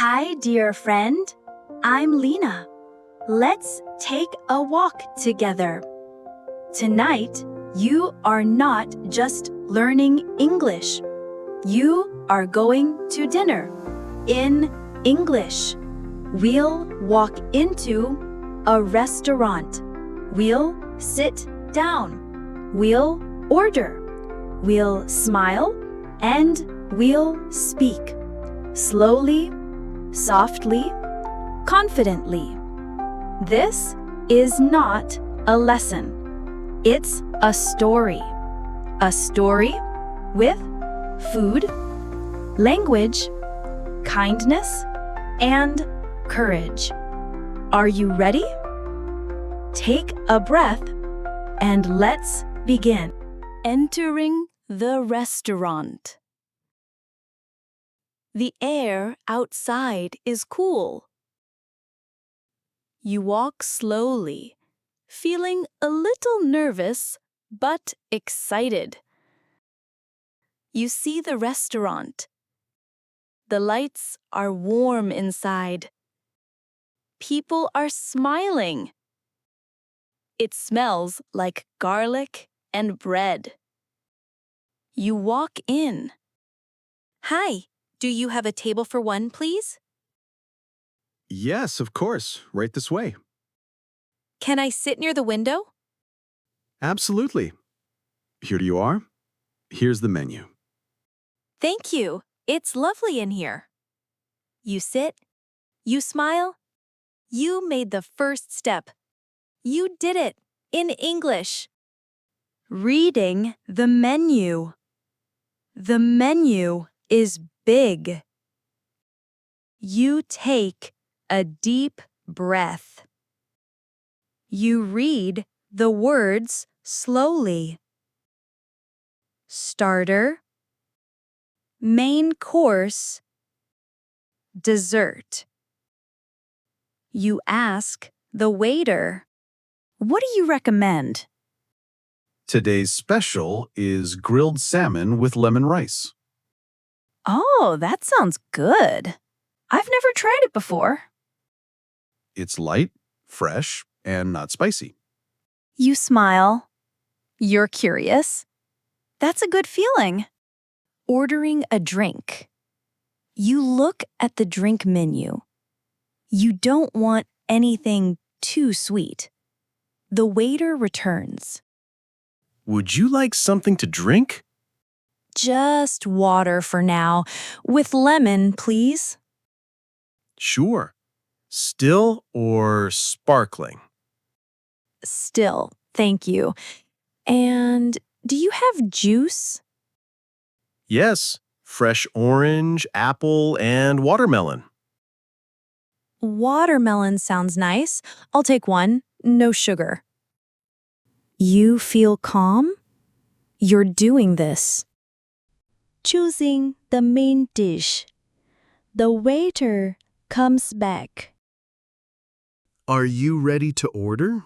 Hi, dear friend. I'm Lina. Let's take a walk together. Tonight, you are not just learning English. You are going to dinner in English. We'll walk into a restaurant. We'll sit down. We'll order. We'll smile and we'll speak. Slowly, softly, confidently. This is not a lesson. It's a story. A story with food, language, kindness, and courage. Are you ready? Take a breath and let's begin. Entering the restaurant. The air outside is cool. You walk slowly, feeling a little nervous but excited. You see the restaurant. The lights are warm inside. People are smiling. It smells like garlic and bread. You walk in. Hi, do you have a table for one, please? Yes, of course. Right this way. Can I sit near the window? Absolutely. Here you are. Here's the menu. Thank you. It's lovely in here. You sit. You smile. You made the first step. You did it in English. Reading the menu. The menu is big. You take a deep breath. You read the words slowly. Starter, main course, dessert. You ask the waiter, "What do you recommend?" Today's special is grilled salmon with lemon rice. Oh, that sounds good. I've never tried it before. It's light, fresh, and not spicy. You smile. You're curious. That's a good feeling. Ordering a drink. You look at the drink menu. You don't want anything too sweet. The waiter returns. Would you like something to drink? Just water for now, with lemon, please. Sure. Still or sparkling? Still, thank you. And do you have juice? Yes. Fresh orange, apple, and watermelon. Watermelon sounds nice. I'll take one, no sugar. You feel calm? You're doing this. Choosing the main dish. The waiter comes back. Are you ready to order?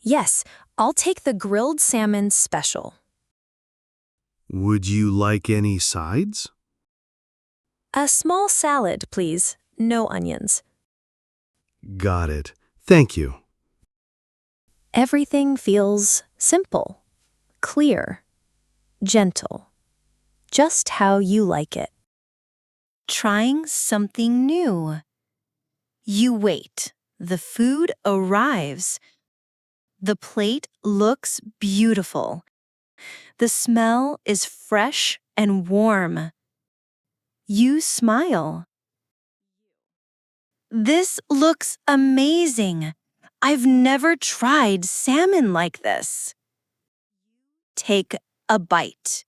Yes, I'll take the grilled salmon special. Would you like any sides? A small salad, please. No onions. Got it. Thank you. Everything feels simple, clear, gentle. Just how you like it. Trying something new. You wait. The food arrives. The plate looks beautiful. The smell is fresh and warm. You smile. This looks amazing. I've never tried salmon like this. Take a bite.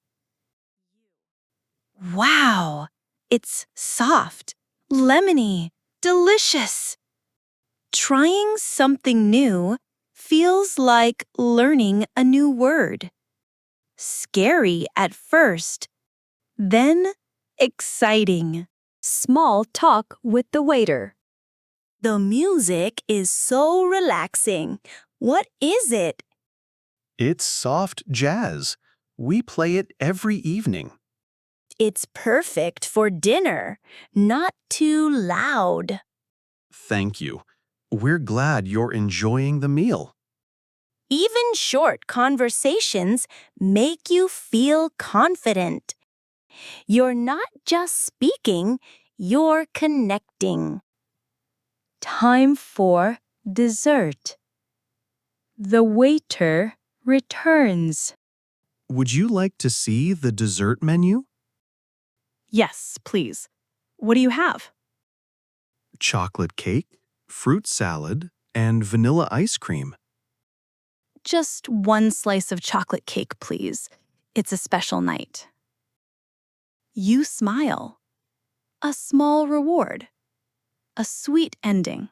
Wow, it's soft, lemony, delicious. Trying something new feels like learning a new word. Scary at first, then exciting. Small talk with the waiter. The music is so relaxing. What is it? It's soft jazz. We play it every evening. It's perfect for dinner, not too loud. Thank you. We're glad you're enjoying the meal. Even short conversations make you feel confident. You're not just speaking, you're connecting. Time for dessert. The waiter returns. Would you like to see the dessert menu? Yes, please. What do you have? Chocolate cake, fruit salad, and vanilla ice cream. Just one slice of chocolate cake, please. It's a special night. You smile. A small reward. A sweet ending.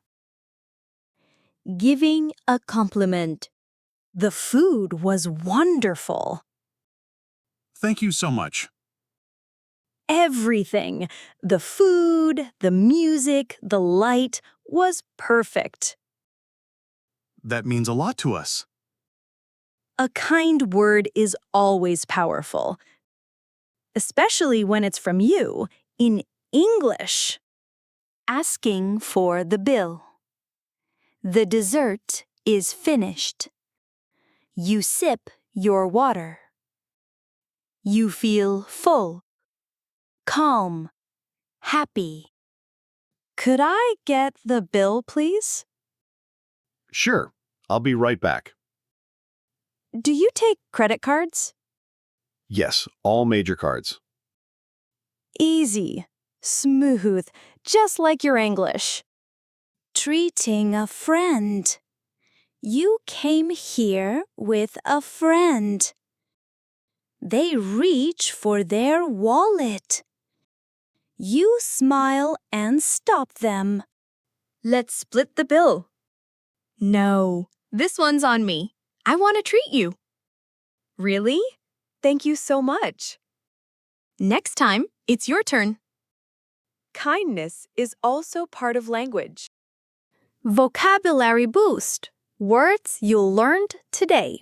Giving a compliment. The food was wonderful. Thank you so much. Everything, the food, the music, the light, was perfect. That means a lot to us. A kind word is always powerful, especially when it's from you in English. Asking for the bill. The dessert is finished. You sip your water. You feel full, calm, happy. Could I get the bill, please? Sure. I'll be right back. Do you take credit cards? Yes, all major cards. Easy, smooth, just like your English. Treating a friend. You came here with a friend. They reach for their wallet. You smile and stop them. Let's split the bill. No, this one's on me. I want to treat you. Really? Thank you so much. Next time, it's your turn. Kindness is also part of language. Vocabulary boost. Words you learned today.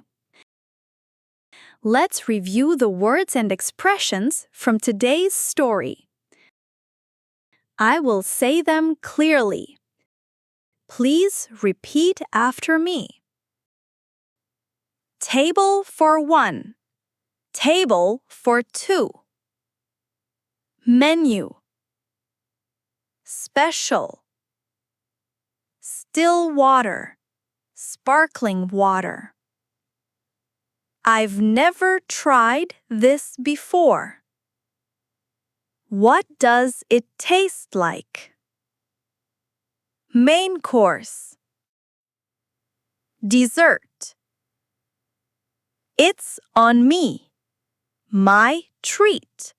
Let's review the words and expressions from today's story. I will say them clearly. Please repeat after me. Table for 1. Table for 2. Menu. Special. Still water. Sparkling water. I've never tried this before. What does it taste like? Main course. Dessert. It's on me. My treat.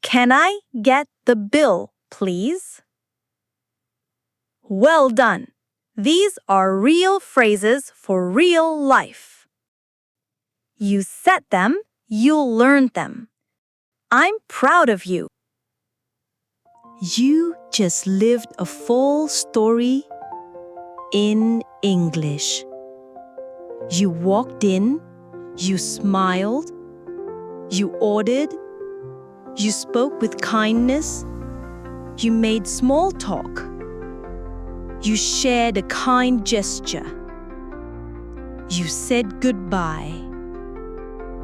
Can I get the bill, please? Well done. These are real phrases for real life. You said them, you learned them. I'm proud of you. You just lived a full story in English. You walked in, you smiled, you ordered, you spoke with kindness, you made small talk, you shared a kind gesture, you said goodbye.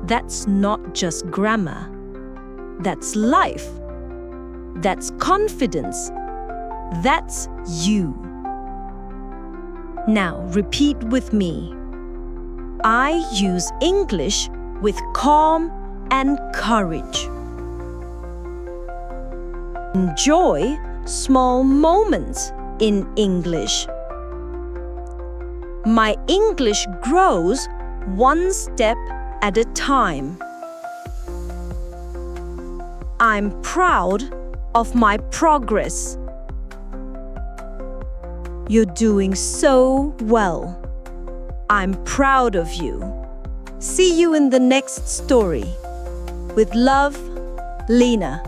That's not just grammar, that's life, that's confidence, that's you. Now repeat with me. I use English with calm and courage. Enjoy small moments in English. My English grows one step at a time. I'm proud of my progress. You're doing so well. I'm proud of you. See you in the next story. With love, Lina.